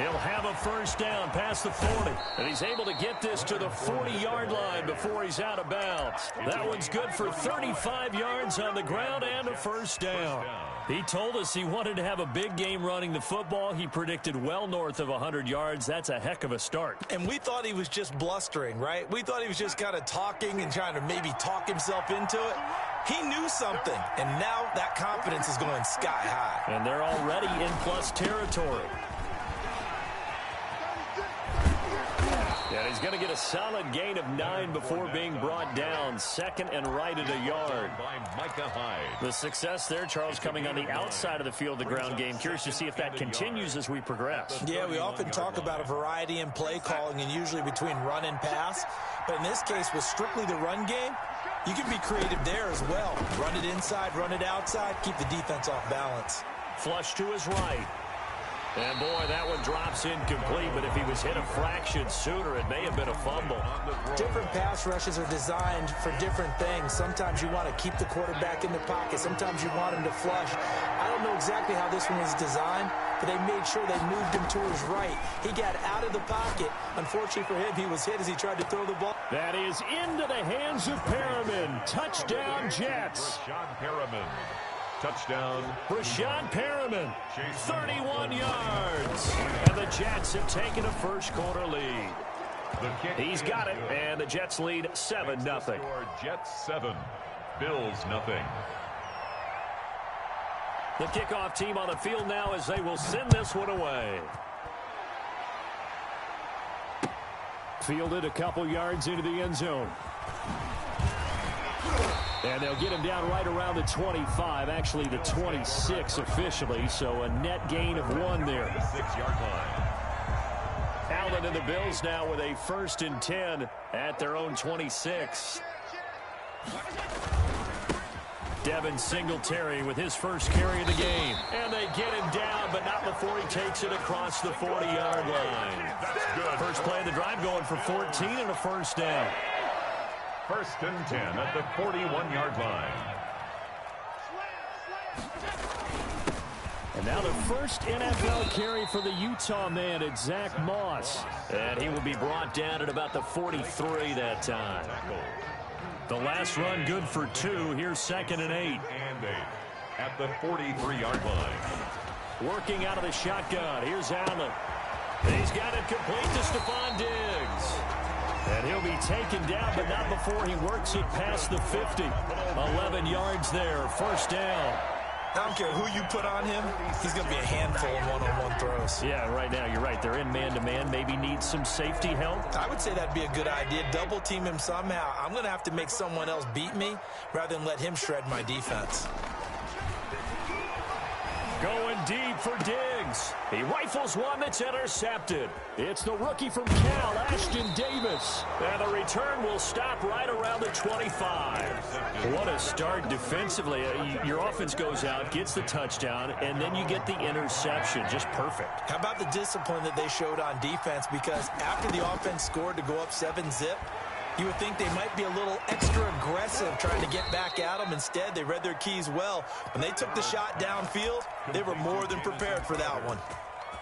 He'll have a first down past the 40. And he's able to get this to the 40-yard line before he's out of bounds. That one's good for 35 yards on the ground and a first down. He told us he wanted to have a big game running the football. He predicted well north of 100 yards. That's a heck of a start. And we thought he was just blustering, right? We thought he was just kind of talking and trying to maybe talk himself into it. He knew something, and now that confidence is going sky high. And they're already in plus territory. And he's going to get a solid gain of 9 before being brought down. Second and right at a yard. By Micah Hyde. The success there, Charles, coming on the outside of the field, the ground game. Curious to see if that continues as we progress. Yeah, we often talk about a variety in play calling and usually between run and pass. But in this case, with strictly the run game, you can be creative there as well. Run it inside, run it outside, keep the defense off balance. Flush to his right. And, boy, that one drops incomplete, but if he was hit a fraction sooner, it may have been a fumble. Different pass rushes are designed for different things. Sometimes you want to keep the quarterback in the pocket. Sometimes you want him to flush. I don't know exactly how this one was designed, but they made sure they moved him to his right. He got out of the pocket. Unfortunately for him, he was hit as he tried to throw the ball. That is into the hands of Perriman. Touchdown, Jets. Breshad Perriman. Touchdown. Breshad Perriman, 31 yards. And the Jets have taken a first quarter lead. He's got it, and the Jets lead 7-0. Jets 7, Bills nothing. The kickoff team on the field now as they will send this one away. Fielded a couple yards into the end zone. And they'll get him down right around the 25, actually the 26 officially, so a net gain of 1 there. 6-yard line. Allen and the Bills now with a 1st and 10 at their own 26. Devin Singletary with his first carry of the game. And they get him down, but not before he takes it across the 40-yard line. That's good. First play of the drive going for 14 and a first down. 1st and 10 at the 41-yard line. And now the first NFL carry for the Utah man, it's Zach Moss. And he will be brought down at about the 43 that time. The last run good for 2. Here's 2nd and 8. And 8 at the 43-yard line. Working out of the shotgun. Here's Allen. He's got it complete to Stephon Diggs. And he'll be taken down, but not before he works it past the 50. 11 yards there, first down. I don't care who you put on him, he's going to be a handful in one-on-one throws. Yeah, right now, you're right. They're in man-to-man, maybe needs some safety help. I would say that'd be a good idea. Double team him somehow. I'm going to have to make someone else beat me rather than let him shred my defense. Going deep for Diggs. He rifles one that's intercepted. It's the rookie from Cal, Ashton Davis. And the return will stop right around the 25. What a start defensively. Your offense goes out, gets the touchdown, and then you get the interception. Just perfect. How about the discipline that they showed on defense? Because after the offense scored to go up 7-zip, you would think they might be a little extra aggressive trying to get back at them. Instead, they read their keys well. When they took the shot downfield, they were more than prepared for that one.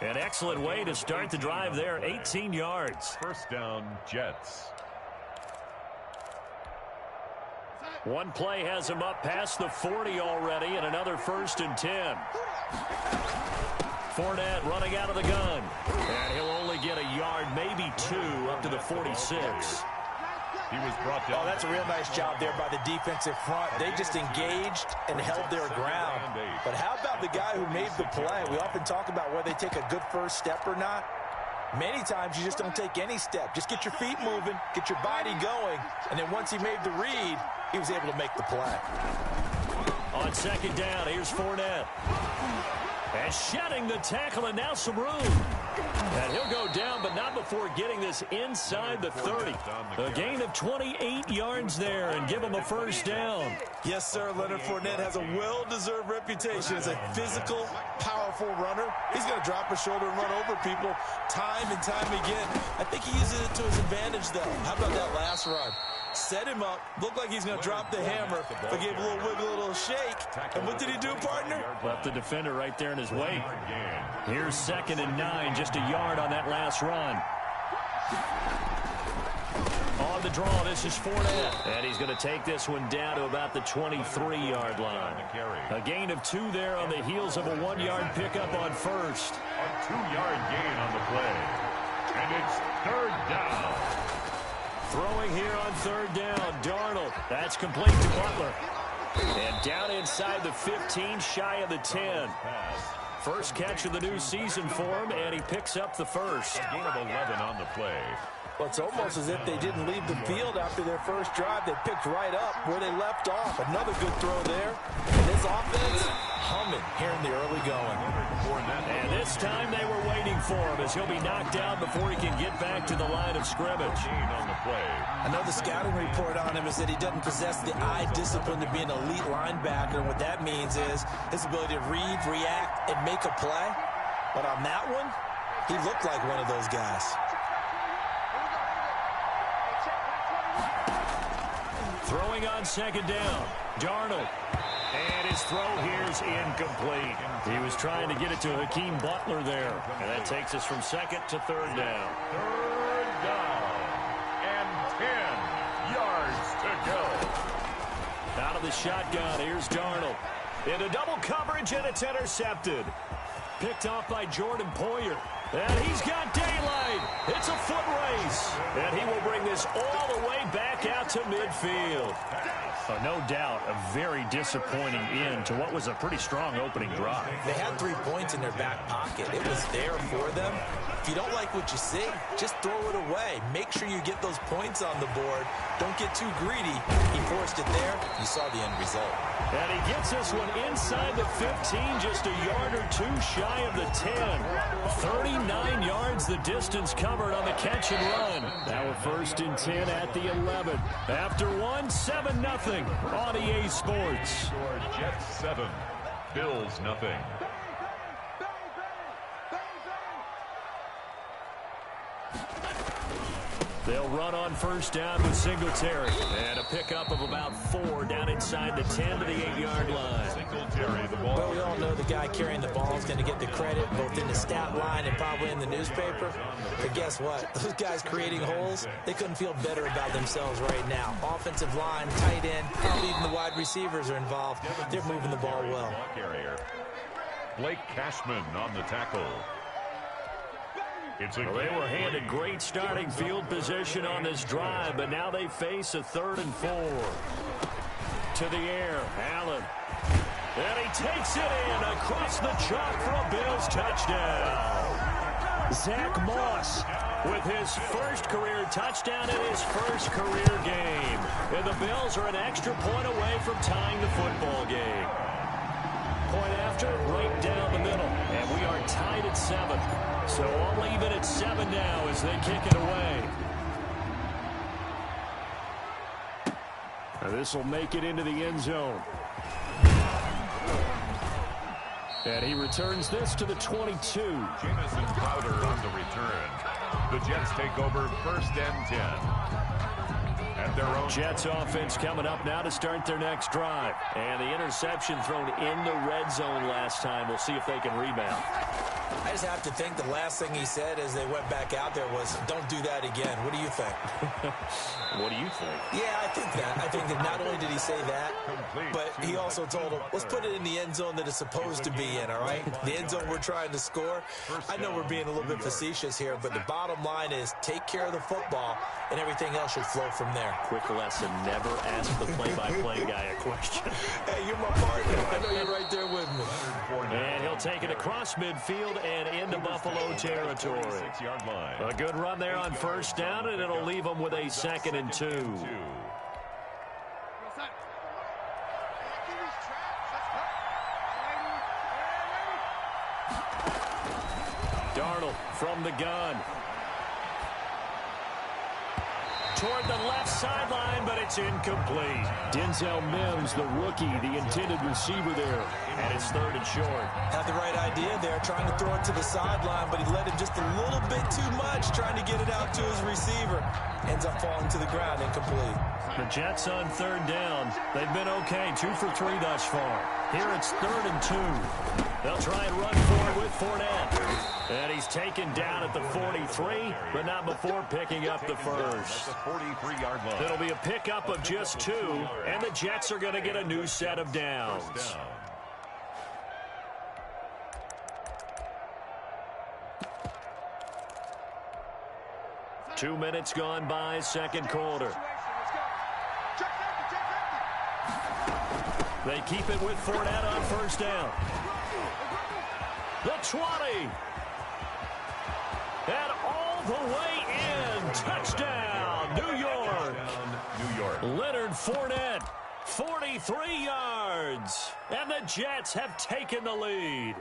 An excellent way to start the drive there, 18 yards. First down, Jets. One play has him up past the 40 already, and another 1st and 10. Fournette running out of the gun. And he'll only get a yard, maybe 2, up to the 46. He was brought down. Oh, that's a real nice job there by the defensive front. They just engaged and held their ground. But how about the guy who made the play? We often talk about whether they take a good first step or not. Many times you just don't take any step. Just get your feet moving, get your body going, and then once he made the read, he was able to make the play. On 2nd down, here's Fournette. And shedding the tackle, and now some room. And he'll go down, but not before getting this inside the 30. A gain of 28 yards there, and give him a first down. Yes, sir. Leonard Fournette has a well-deserved reputation as a physical, powerful runner. He's going to drop his shoulder and run over people time and time again. I think he uses it to his advantage, though. How about that last run? Set him up. Looked like he's going to drop the hammer, but gave a little wiggle, a little shake. And what did he do, partner? Left the defender right there in his wake. Here's 2nd and 9, just a yard on that last run. On the draw, this is Fournette. And he's going to take this one down to about the 23-yard line. A gain of 2 there on the heels of a 1-yard pickup on first. A 2-yard gain on the play. And it's 3rd down. Throwing here on 3rd down, Darnold. That's complete to Butler. And down inside the 15, shy of the 10. First catch of the new season for him, and he picks up the first. A gain of 11 on the play. Well, it's almost as if they didn't leave the field after their first drive. They picked right up where they left off. Another good throw there. And this offense humming here in the early going. And this time they were waiting for him as he'll be knocked down before he can get back to the line of scrimmage. On the play. I know the scouting report on him is that he doesn't possess the eye discipline to be an elite linebacker. And what that means is his ability to read, react, and make a play. But on that one, he looked like one of those guys. Throwing on 2nd down, Darnold. And his throw here's incomplete. He was trying to get it to Hakeem Butler there. And that takes us from 2nd to 3rd down. 3rd down. And 10 yards to go. Out of the shotgun, here's Darnold. Into double coverage, and it's intercepted. Picked off by Jordan Poyer. And he's got daylight. It's a foot race. And he will bring this all the way back out to midfield. No doubt a very disappointing end to what was a pretty strong opening drive. They had 3 points in their back pocket. It was there for them. If you don't like what you see, just throw it away. Make sure you get those points on the board. Don't get too greedy. He forced it there. You saw the end result. And he gets this one inside the 15, just a yard or 2 shy of the 10. 39 yards the distance covered on the catch and run. Now we're 1st and 10 at the 11. After one, 7-0 on EA Sports. Jets 7, Bills nothing. They'll run on 1st down with Singletary. And a pickup of about 4 down inside the 10 to the 8-yard line. Singletary, the ball. Well, we all know the guy carrying the ball is going to get the credit both in the stat line and probably in the newspaper. But guess what? Those guys creating holes, they couldn't feel better about themselves right now. Offensive line, tight end, probably even the wide receivers are involved. They're moving the ball well. Blake Cashman on the tackle. Well, they were handed great starting field position on this drive, but now they face a 3rd and 4. To the air, Allen. And he takes it in across the chalk for a Bills touchdown. Zach Moss with his first career touchdown in his first career game. And the Bills are an extra point away from tying the football game. Point after, right down the middle. And we are tied at 7. So all even at 7 now as they kick it away. Now this will make it into the end zone. And he returns this to the 22. Jamison Crowder on the return. The Jets take over 1st and 10. At their own. Jets offense coming up now to start their next drive. And the interception thrown in the red zone last time. We'll see if they can rebound. I just have to think the last thing he said as they went back out there was, don't do that again. What do you think? What do you think? Yeah, I think that. I think that not only did he say that, but he also told him, let's put it in the end zone that it's supposed to be in, all right? The end zone we're trying to score. I know we're being a little bit facetious here, but the bottom line is take care of the football, and everything else should flow from there. Quick lesson, never ask the play-by-play guy a question. Hey, you're my partner. I know you're right there with me. And he'll take it across midfield and into Buffalo territory. 6-yard line. A good run there on 1st down, and it'll leave them with a 2nd and 2. Darnold from the gun. Toward the left sideline, but it's incomplete. Denzel Mims, the rookie, the intended receiver there. And it's 3rd and short. Had the right idea there, trying to throw it to the sideline, but he led him just a little bit too much, trying to get it out to his receiver. Ends up falling to the ground, incomplete. The Jets on 3rd down. They've been okay, 2 for 3 thus far. Here it's 3rd and 2. They'll try and run for it with Fournette. And he's taken down at the 43, but not before picking up the first. At the 43-yard line. It'll be a pickup of just 2, and the Jets are going to get a new set of downs. First down. 2 minutes gone by, second quarter. They keep it with Fournette on first down. The 20. And all the way in. Touchdown, New York. New York. Leonard Fournette, 43 yards. And the Jets have taken the lead.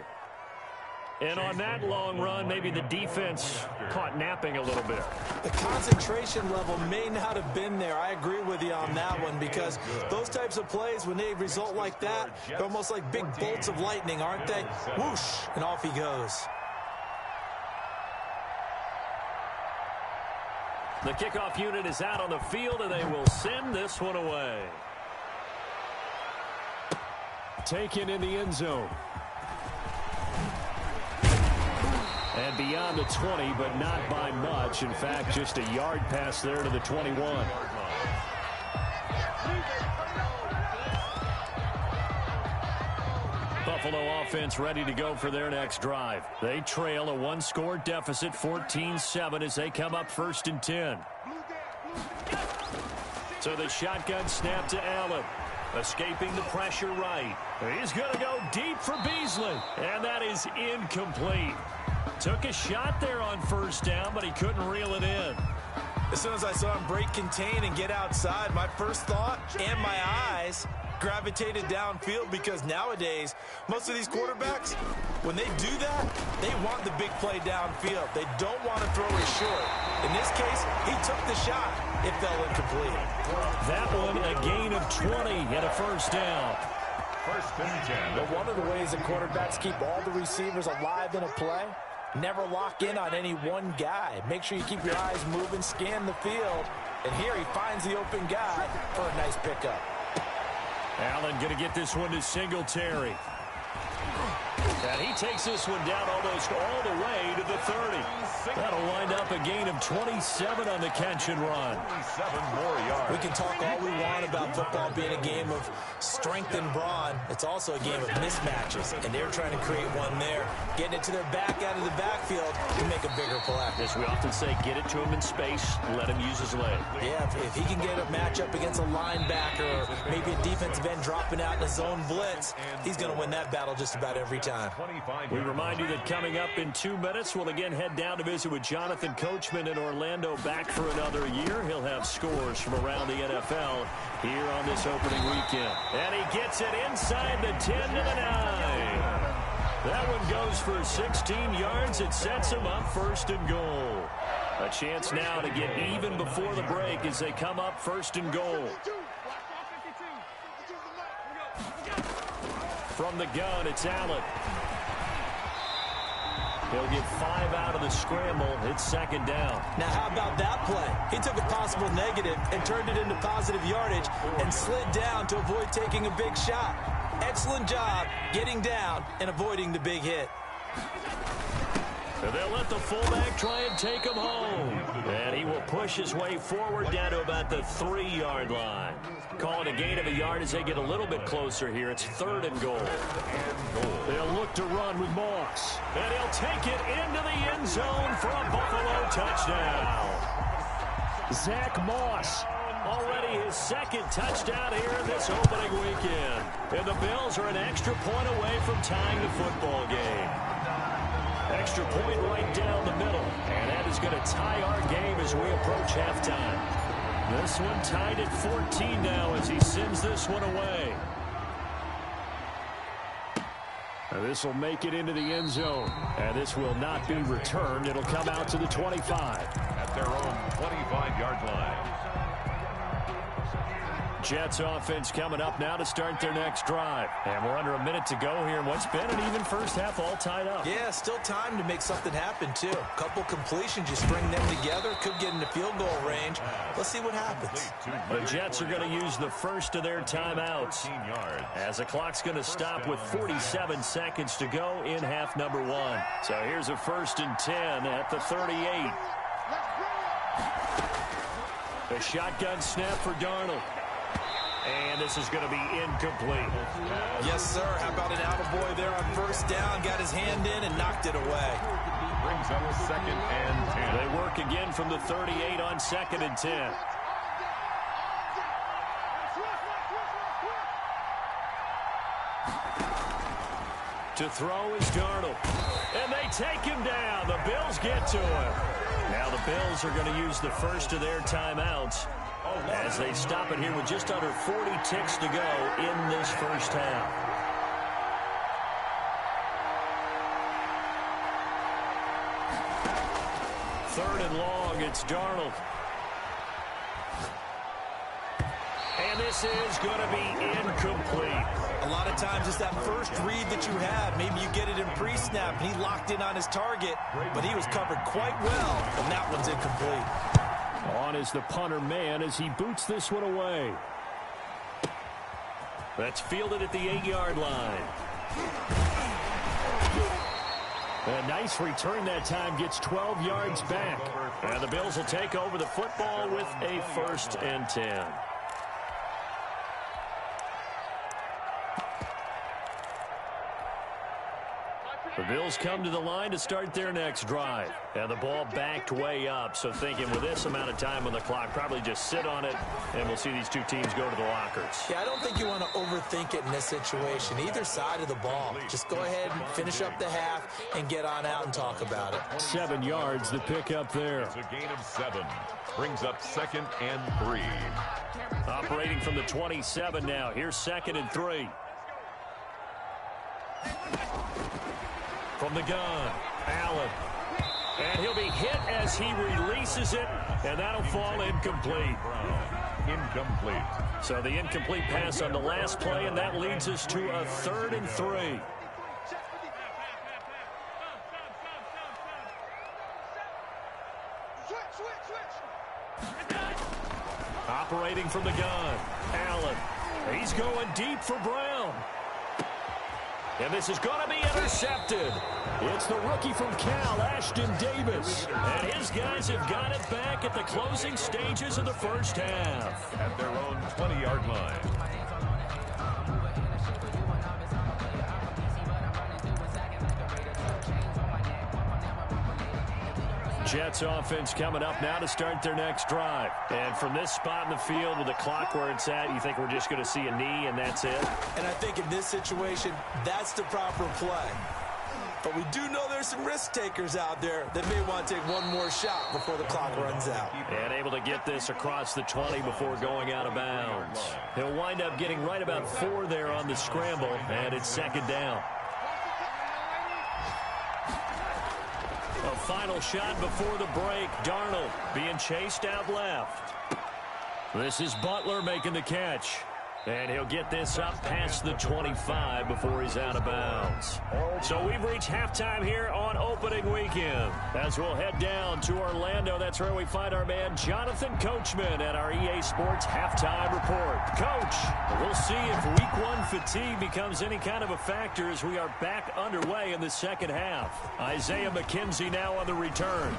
And on that long run, maybe the defense caught napping a little bit. The concentration level may not have been there. I agree with you on that one, because those types of plays, when they result like that, they're almost like big bolts of lightning, aren't they? Whoosh, and off he goes. The kickoff unit is out on the field, and they will send this one away. Taken in the end zone. And beyond the 20, but not by much. In fact, just a yard pass there to the 21. Buffalo offense ready to go for their next drive. They trail a one-score deficit, 14-7, as they come up 1st and 10. So the shotgun snap to Allen. Escaping the pressure right. He's going to go deep for Beasley. And that is incomplete. Took a shot there on first down, but he couldn't reel it in. As soon as I saw him break contain and get outside, my first thought and my eyes gravitated downfield, because nowadays, most of these quarterbacks, when they do that, they want the big play downfield. They don't want to throw it short. In this case, he took the shot. It fell incomplete. That one, a gain of 20 and a first down. 1st and 10. But one of the ways that quarterbacks keep all the receivers alive in a play, never lock in on any one guy. Make sure you keep your eyes moving, scan the field. And here he finds the open guy for a nice pickup. Allen going to get this one to Singletary. And he takes this one down almost all the way to the 30. That'll wind up a gain of 27 on the catch and run. 7 more yards. We can talk all we want about football being a game of strength and brawn. It's also a game of mismatches, and they're trying to create one there. Getting it to their back out of the backfield to make a bigger play. As we often say, get it to him in space, let him use his leg. Yeah, if he can get a matchup against a linebacker or maybe a defensive end dropping out in a zone blitz, he's going to win that battle just about every time. We remind you that coming up in 2 minutes, we'll again head down to visit with Jonathan Coachman in Orlando, back for another year. He'll have scores from around the NFL here on this opening weekend. And he gets it inside the 10 to the 9. That one goes for 16 yards. It sets him up 1st and goal. A chance now to get even before the break as they come up 1st and goal. From the gun, it's Allen. He'll get 5 out of the scramble. It's 2nd down. Now, how about that play? He took a possible negative and turned it into positive yardage and slid down to avoid taking a big shot. Excellent job getting down and avoiding the big hit. And they'll let the fullback try and take him home. And he will push his way forward down to about the 3-yard line. Calling a gain of a yard as they get a little bit closer here. It's 3rd and goal. They'll look to run with Moss. And he'll take it into the end zone for a Buffalo touchdown. Zach Moss, already his 2nd touchdown here in this opening weekend. And the Bills are an extra point away from tying the football game. Extra point right down the middle. And that is going to tie our game as we approach halftime. This one tied at 14 now as he sends this one away. And this will make it into the end zone. And this will not be returned. It'll come out to the 25. At their own 25-yard line. Jets offense coming up now to start their next drive. And we're under a minute to go here in what's been an even first half, all tied up. Yeah, still time to make something happen, too. A couple completions, you string them together, could get into field goal range. Let's see what happens. The Jets are going to use the first of their timeouts as the clock's going to stop with 47 seconds to go in half number 1. So here's a 1st and 10 at the 38. A shotgun snap for Darnold. And this is going to be incomplete. Yes, sir. How about an attaboy there on first down? Got his hand in and knocked it away. Brings up 2nd and 10. They work again from the 38 on 2nd and 10. To throw is Darnold. And they take him down. The Bills get to him. Now the Bills are going to use the first of their timeouts as they stop it here with just under 40 ticks to go in this first half. Third and long, it's Darnold. And this is going to be incomplete. A lot of times it's that first read that you have. Maybe you get it in pre-snap, and he locked in on his target, but he was covered quite well, and that one's incomplete. On is the punter man as he boots this one away. That's fielded at the 8-yard line. A nice return that time, gets 12 yards back. And the Bills will take over the football with a 1st and 10. The Bills come to the line to start their next drive. And the ball backed way up. So thinking with this amount of time on the clock, probably just sit on it, and we'll see these two teams go to the lockers. Yeah, I don't think you want to overthink it in this situation. Either side of the ball. Just go ahead and finish up the half and get on out and talk about it. 7 yards, the pickup there. It's a gain of 7. Brings up 2nd and 3. Operating from the 27 now. Here's 2nd and 3. From the gun, Allen. And he'll be hit as he releases it, and that'll fall incomplete. Incomplete. So the incomplete pass on the last play, and that leads us to a 3rd and 3. Operating from the gun, Allen. He's going deep for Brown. And this is going to be intercepted. It's the rookie from Cal, Ashton Davis. And his guys have got it back at the closing stages of the first half. At their own 20-yard line. Jets offense coming up now to start their next drive. And from this spot in the field with the clock where it's at, you think we're just going to see a knee and that's it? And I think in this situation, that's the proper play. But we do know there's some risk takers out there that may want to take one more shot before the clock runs out. And able to get this across the 20 before going out of bounds. He'll wind up getting right about 4 there on the scramble, and it's 2nd down. A final shot before the break. Darnold being chased out left. This is Butler making the catch. And he'll get this up past the 25 before he's out of bounds. So we've reached halftime here on opening weekend. As we'll head down to Orlando, that's where we find our man Jonathan Coachman at our EA Sports Halftime Report. Coach, we'll see if Week 1 fatigue becomes any kind of a factor as we are back underway in the second half. Isaiah McKenzie now on the return.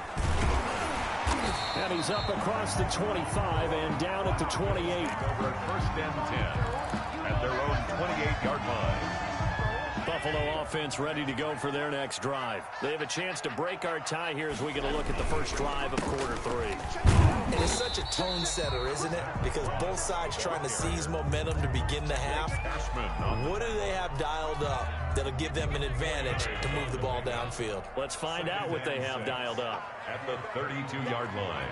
And he's up across the 25 and down at the 28. Over at 1st and 10 at their own 28-yard line. Buffalo offense ready to go for their next drive. They have a chance to break our tie here as we get a look at the first drive of quarter 3. And it's such a tone setter, isn't it? Because both sides trying to seize momentum to begin the half. What do they have dialed up that'll give them an advantage to move the ball downfield? Let's find out what they have dialed up. At the 32-yard line.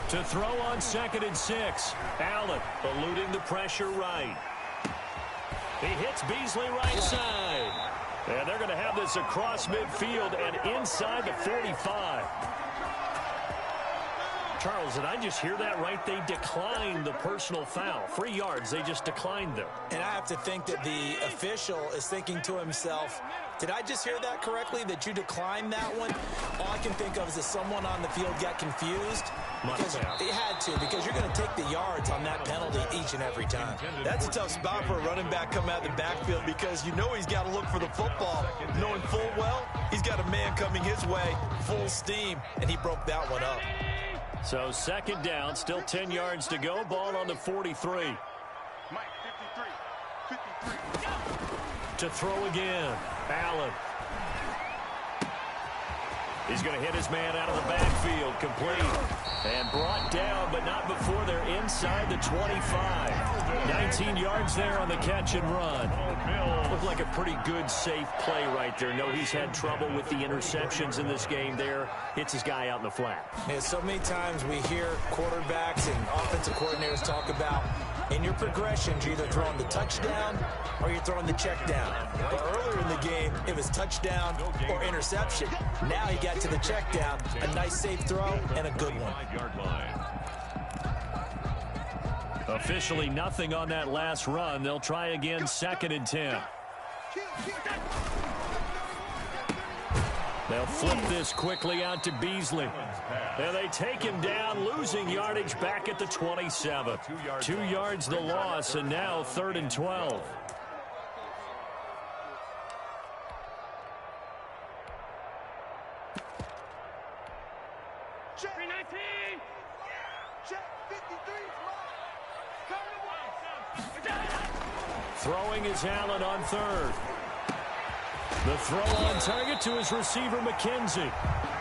To throw on 2nd and 6. Allen eluding the pressure right. He hits Beasley right side. And they're going to have this across midfield and inside the 45. Charles, did I just hear that right? They declined the personal foul. 3 yards, they just declined them. And I have to think that the official is thinking to himself, did I just hear that correctly, that you declined that one? All I can think of is that someone on the field got confused. Because they had to, because you're going to take the yards on that penalty each and every time. That's a tough spot for a running back coming out of the backfield because you know he's got to look for the football, knowing full well he's got a man coming his way, full steam, and he broke that one up. So second down, still 10 yards to go, ball on the 43. Mike, 53. To throw again, Allen. He's going to hit his man out of the backfield, complete. And brought down, but not before they're inside the 25. 19 yards there on the catch and run. Looked like a pretty good, safe play right there. No, he's had trouble with the interceptions in this game there. Hits his guy out in the flat. Yeah, so many times we hear quarterbacks and offensive coordinators talk about in your progressions, you're either throwing the touchdown or you're throwing the check down. But earlier in the game, it was touchdown or interception. Now he got to the check down, a nice safe throw and a good one. Officially nothing on that last run. They'll try again, 2nd and 10. They'll flip this quickly out to Beasley. And they take him down, losing yardage back at the 27. 2 yards the loss, and now 3rd and 12. Throwing is Allen on 3rd. The throw on target to his receiver, McKenzie.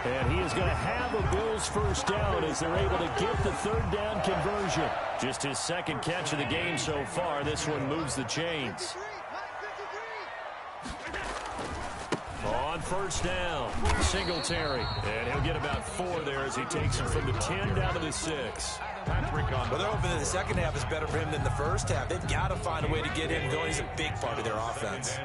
And he is going to have a Bills first down as they're able to get the 3rd down conversion. Just his 2nd catch of the game so far. This one moves the chains. On 1st down, Singletary. And he'll get about 4 there as he takes him from the 10 down to the 6. Well, they're hoping that the second half is better for him than the first half. They've got to find a way to get him going. He's a big part of their offense.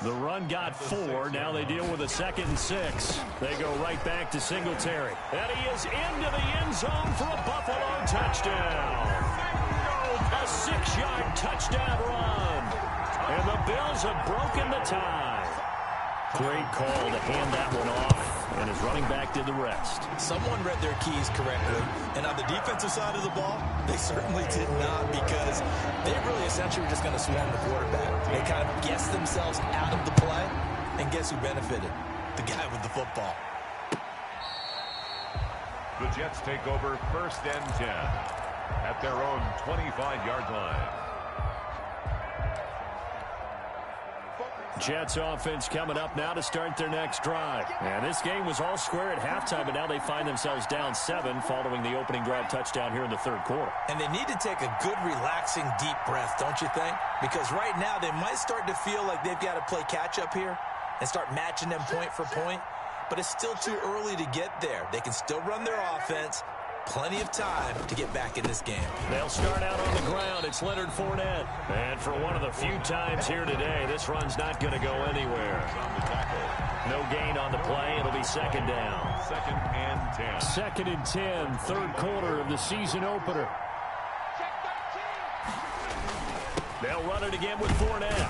The run got 4. Now they deal with a 2nd and 6. They go right back to Singletary. And he is into the end zone for a Buffalo touchdown. A 6-yard touchdown run. And the Bills have broken the tie. Great call to hand that one off, and his running back did the rest. Someone read their keys correctly, and on the defensive side of the ball, they certainly did not, because they really essentially were just going to swarm the quarterback. They kind of guessed themselves out of the play, and guess who benefited? The guy with the football. The Jets take over 1st and 10 at their own 25-yard line. Jets offense coming up now to start their next drive. And this game was all square at halftime, but now they find themselves down 7 following the opening drive touchdown here in the 3rd quarter. And they need to take a good, relaxing, deep breath, don't you think? Because right now they might start to feel like they've got to play catch-up here and start matching them point for point. But it's still too early to get there. They can still run their offense. Plenty of time to get back in this game. They'll start out on the ground. It's Leonard Fournette. And for one of the few times here today, this run's not going to go anywhere. No gain on the play. It'll be 2nd down. 2nd and 10. 2nd and 10, 3rd quarter of the season opener. They'll run it again with Fournette.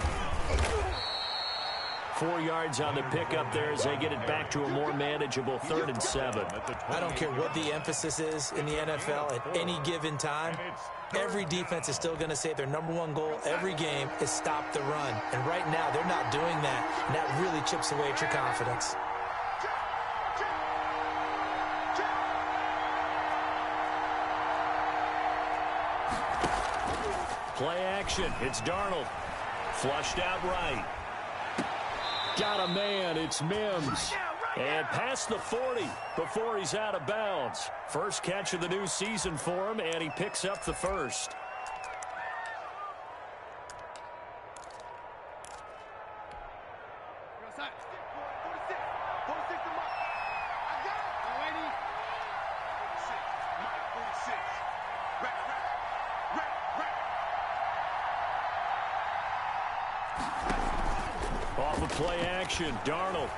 4 yards on the pickup there as they get it back to a more manageable 3rd and 7. I don't care what the emphasis is in the NFL at any given time. Every defense is still going to say their #1 goal every game is stop the run. And right now they're not doing that, and that really chips away at your confidence. Play action. It's Darnold. Flushed out right. Got a man. It's Mims. And past the 40 before he's out of bounds. First catch of the new season for him, and he picks up the 1st. Off of play action, Darnold.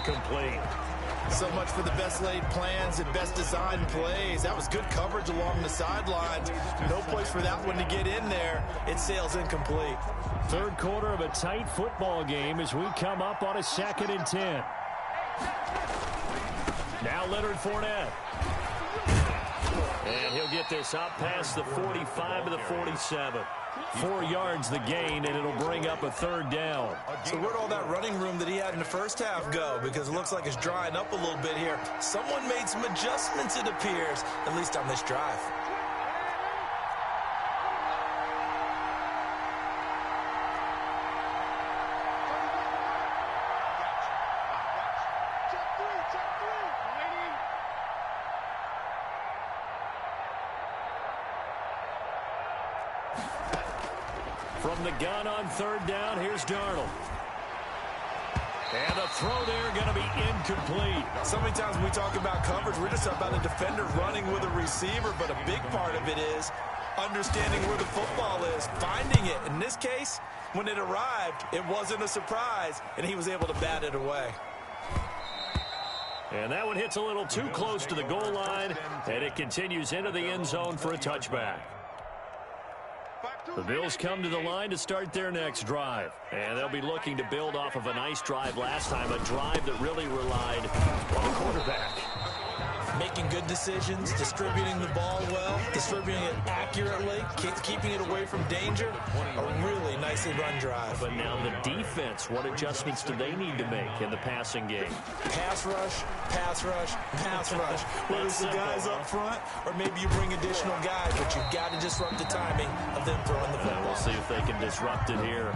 incomplete. So much for the best laid plans and best designed plays. That was good coverage along the sidelines. No place for that one to get in there. It sails incomplete. Third quarter of a tight football game as we come up on a 2nd and 10. Now Leonard Fournette. And he'll get this up past the 45 to the 47. 4 yards the gain, and it'll bring up a 3rd down. So where'd all that running room that he had in the first half go? Because it looks like it's drying up a little bit here. Someone made some adjustments, it appears, at least on this drive. From the gun on 3rd down, here's Darnold. And the throw there going to be incomplete. So many times when we talk about coverage, we're just about a defender running with a receiver, but a big part of it is understanding where the football is, finding it. In this case, when it arrived, it wasn't a surprise, and he was able to bat it away. And that one hits a little too close to the goal line, and it continues into the end zone for a touchback. The Bills come to the line to start their next drive. And they'll be looking to build off of a nice drive last time, a drive that really relied on the quarterback. Making good decisions, distributing the ball well, distributing it accurately, keeping it away from danger. A really nicely run drive. But now the defense, what adjustments do they need to make in the passing game? Pass rush, pass rush, pass rush. Whether it's the guys up front or maybe you bring additional guys, but you've got to disrupt the timing of them throwing the football. We'll see if they can disrupt it here.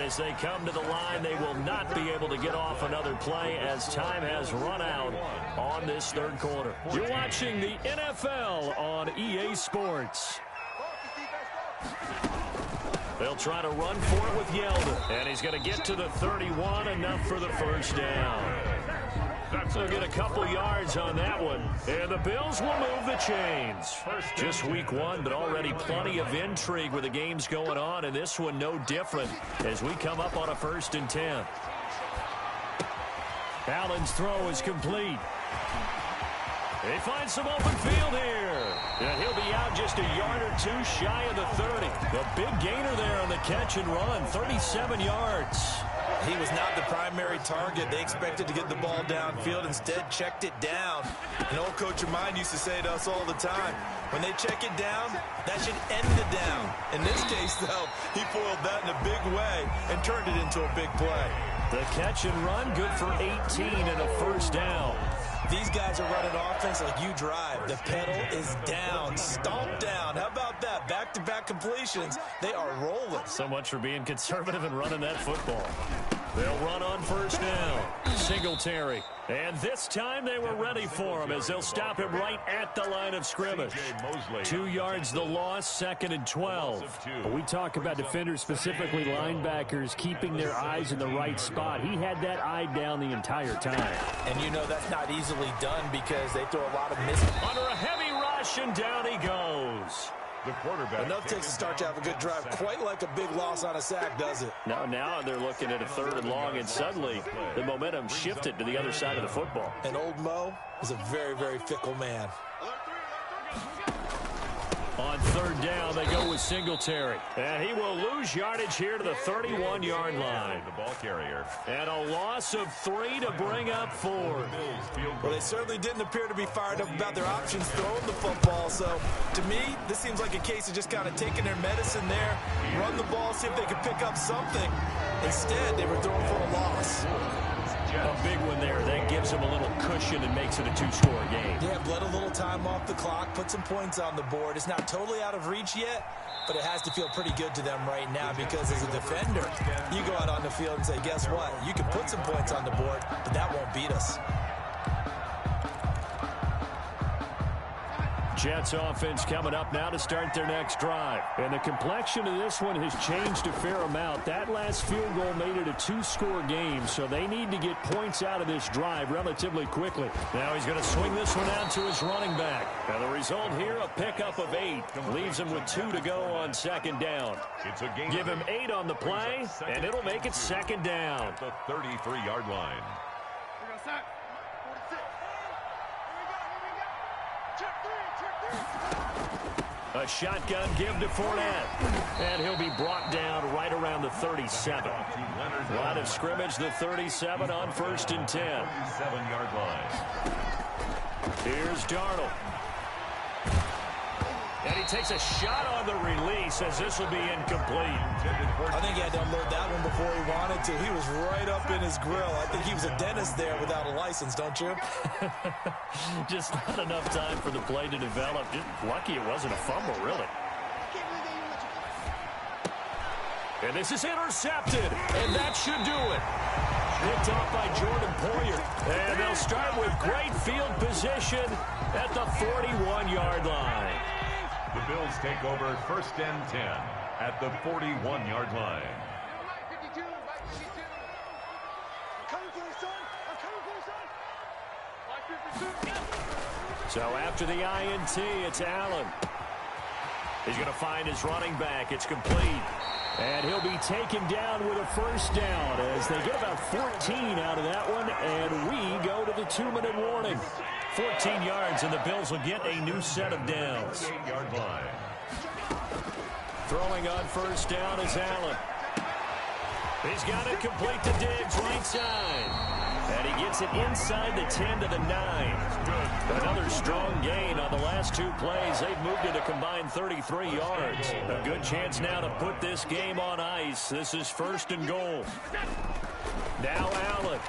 As they come to the line, they will not be able to get off another play as time has run out on this 3rd quarter. You're watching the NFL on EA Sports. They'll try to run for it with Yeldon, and he's going to get to the 31, enough for the 1st down. They'll get a couple yards on that one, and the Bills will move the chains. Just week 1, but already plenty of intrigue with the games going on, and this one no different as we come up on a 1st and 10. Allen's throw is complete. He finds some open field here. And he'll be out just a yard or two shy of the 30. The big gainer there on the catch and run, 37 yards. He was not the primary target. They expected to get the ball downfield. Instead, checked it down. An old coach of mine used to say to us all the time, when they check it down, that should end the down. In this case, though, he foiled that in a big way and turned it into a big play. The catch and run, good for 18 and a 1st down. These guys are running offense like you drive. The pedal is down, stomped down. How about that? Back-to-back completions. They are rolling. So much for being conservative and running that football. They'll run on 1st down. Singletary. And this time they were ready for him as they'll stop him right at the line of scrimmage. 2 yards the loss, 2nd and 12. We talk about defenders, specifically linebackers, keeping their eyes in the right spot. He had that eye down the entire time. And you know that's not easily done because they throw a lot of misses. Under a heavy rush, and down he goes. The quarterback. Enough takes to start to have a good drive. Quite like a big loss on a sack, does it? Now they're looking at a 3rd and long, and suddenly the momentum shifted to the other side of the football. And old Mo is a very, very fickle man. On 3rd down, they go with Singletary. And he will lose yardage here to the 31-yard line. The ball carrier. And a loss of 3 to bring up 4. Well, they certainly didn't appear to be fired up about their options throwing the football. So, to me, this seems like a case of just kind of taking their medicine there, run the ball, see if they could pick up something. Instead, they were throwing for a loss. A big one there. That gives them a little cushion and makes it a 2-score game. Yeah, let a little time off the clock, put some points on the board. It's not totally out of reach yet, but it has to feel pretty good to them right now because as a defender, you go out on the field and say, guess what? You can put some points on the board, but that won't beat us. Jets offense coming up now to start their next drive. And the complexion of this one has changed a fair amount. That last field goal made it a 2-score game, so they need to get points out of this drive relatively quickly. Now he's going to swing this one out to his running back. And the result here, a pickup of 8. Leaves him with 2 to go on second down. Give him 8 on the play, and it'll make it second down. The 33-yard line. A shotgun give to Fournette. And he'll be brought down right around the 37. Line of scrimmage, the 37 on 1st and 10. 7-yard line. Here's Darnold. And he takes a shot on the release as this will be incomplete. I think he had to unload that one before he wanted to. He was right up in his grill. I think he was a dentist there without a license, don't you? Just not enough time for the play to develop. Just lucky it wasn't a fumble, really. And this is intercepted, and that should do it. Picked off by Jordan Poyer. And they'll start with great field position at the 41-yard line. The Bills take over 1st and 10 at the 41-yard line. So after the INT, it's Allen. He's going to find his running back. It's complete. And he'll be taken down with a first down as they get about 14 out of that one. And we go to the 2-minute warning. 14 yards, and the Bills will get a new set of downs. 8-yard line. Throwing on first down is Allen. He's got it complete to Diggs, right side. And he gets it inside the 10 to the 9. Another strong gain on the last 2 plays. They've moved it a combined 33 yards. A good chance now to put this game on ice. This is 1st and goal. Now Allen.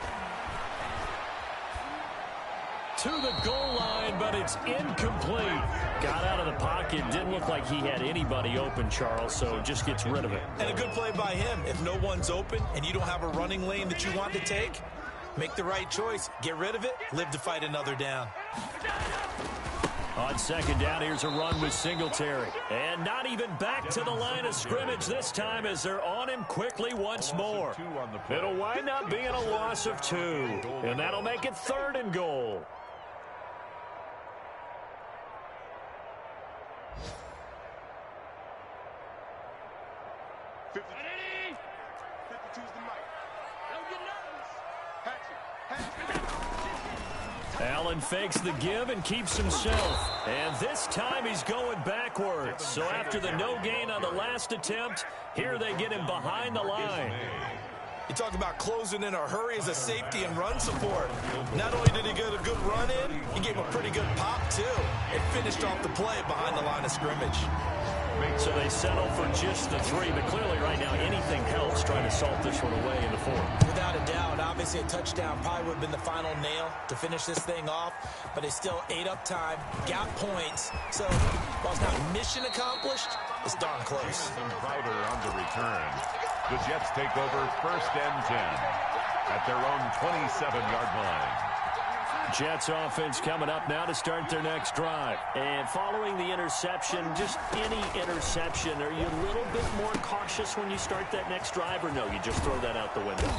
To the goal line, but it's incomplete. Got out of the pocket. Didn't look like he had anybody open, Charles, so just gets rid of it. And a good play by him. If no one's open and you don't have a running lane that you want to take, make the right choice. Get rid of it. Live to fight another down. On second down, here's a run with Singletary. And not even back to the line of scrimmage this time as they're on him quickly once more. It'll wind up being a loss of 2. And that'll make it 3rd and goal. Allen fakes the give and keeps himself. And this time he's going backwards. So after the no gain on the last attempt, here they get him behind the line. You talk about closing in a hurry as a safety and run support. Not only did he get a good run in, he gave a pretty good pop, too. It finished off the play behind the line of scrimmage. So they settle for just the 3, but clearly right now anything helps trying to salt this one away in the 4th. Without a doubt, obviously a touchdown probably would have been the final nail to finish this thing off, but they still ate up time, got points. So while it's not mission accomplished, it's darn close. Crowder on the return. The Jets take over 1st and 10 at their own 27-yard line. Jets offense coming up now to start their next drive. And following the interception, just any interception, are you a little bit more cautious when you start that next drive, or no, you just throw that out the window?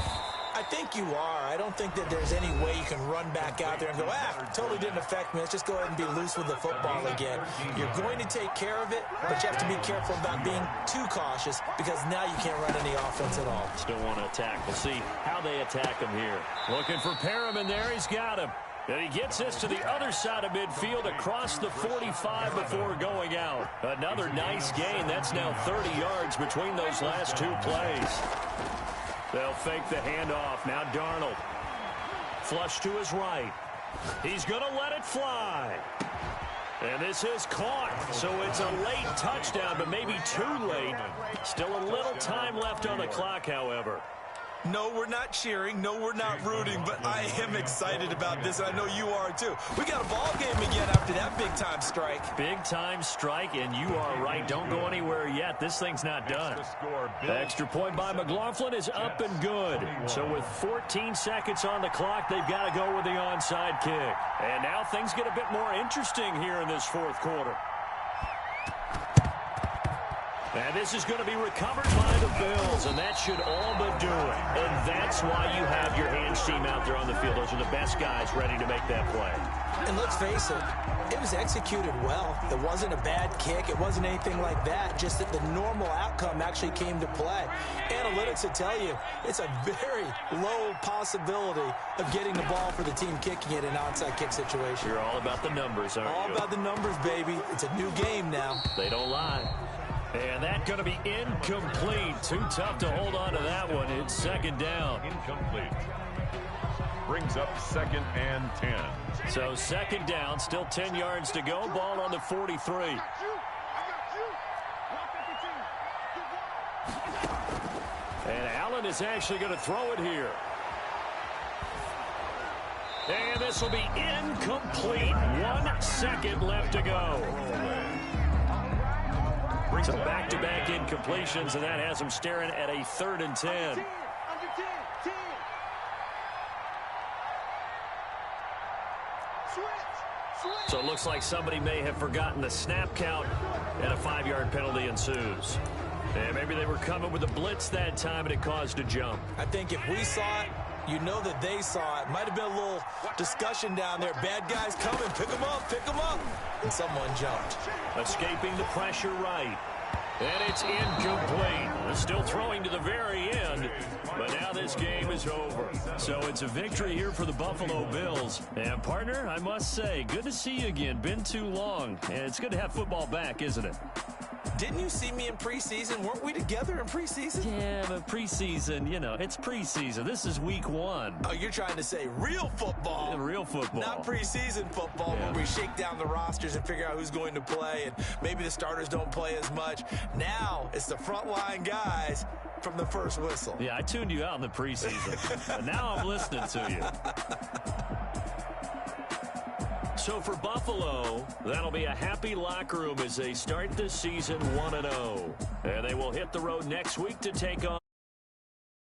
I think you are. I don't think that there's any way you can run back out there and go, totally didn't affect me. Let's just go ahead and be loose with the football again. You're going to take care of it, but you have to be careful about being too cautious because now you can't run any offense at all. Still want to attack. We'll see how they attack him here. Looking for Perriman there. He's got him. And he gets this to the other side of midfield across the 45 before going out. Another nice gain. That's now 30 yards between those last 2 plays. They'll fake the handoff. Now Darnold. Flush to his right. He's going to let it fly. And this is caught. So it's a late touchdown, but maybe too late. Still a little time left on the clock, however. No, we're not cheering. No, we're not rooting, but I am excited about this, and I know you are too. We got a ball game again after that big-time strike. Big-time strike, and you are right. Don't go anywhere yet. This thing's not done. Extra point by McLaughlin is up and good. So with 14 seconds on the clock, they've got to go with the onside kick. And now things get a bit more interesting here in this fourth quarter. And this is going to be recovered by the Bills, and that should all but do it. And that's why you have your hands team out there on the field. Those are the best guys ready to make that play. And let's face it, it was executed well. It wasn't a bad kick. It wasn't anything like that, just that the normal outcome actually came to play. Analytics will tell you it's a very low possibility of getting the ball for the team kicking it in an onside kick situation. You're all about the numbers, aren't you? All about the numbers, baby. It's a new game now. They don't lie. And that's going to be incomplete. Too tough to hold on to that one. It's second down. Incomplete. Brings up 2nd and 10. So second down, still 10 yards to go. Ball on the 43. And Allen is actually going to throw it here. And this will be incomplete. 1 second left to go. So back-to-back incompletions, and that has them staring at a 3rd and 10. So it looks like somebody may have forgotten the snap count, and a 5-yard penalty ensues. And maybe they were coming with a blitz that time, and it caused a jump. I think if we saw it, you know that they saw it. Might have been a little discussion down there. Bad guys coming. Pick them up. Pick them up. And someone jumped. Escaping the pressure right. And it's incomplete. They're still throwing to the very end, but now this game is over. So it's a victory here for the Buffalo Bills. And, partner, I must say, good to see you again. Been too long. And it's good to have football back, isn't it? Didn't you see me in preseason? Weren't we together in preseason? Yeah, but preseason, you know, it's preseason. This is week 1. Oh, you're trying to say real football. Yeah, real football. Not preseason football where we shake down the rosters and figure out who's going to play, and maybe the starters don't play as much. Now it's the frontline guys from the first whistle. Yeah, I tuned you out in the preseason. But now I'm listening to you. So for Buffalo, that'll be a happy locker room as they start this season 1-0. And they will hit the road next week to take on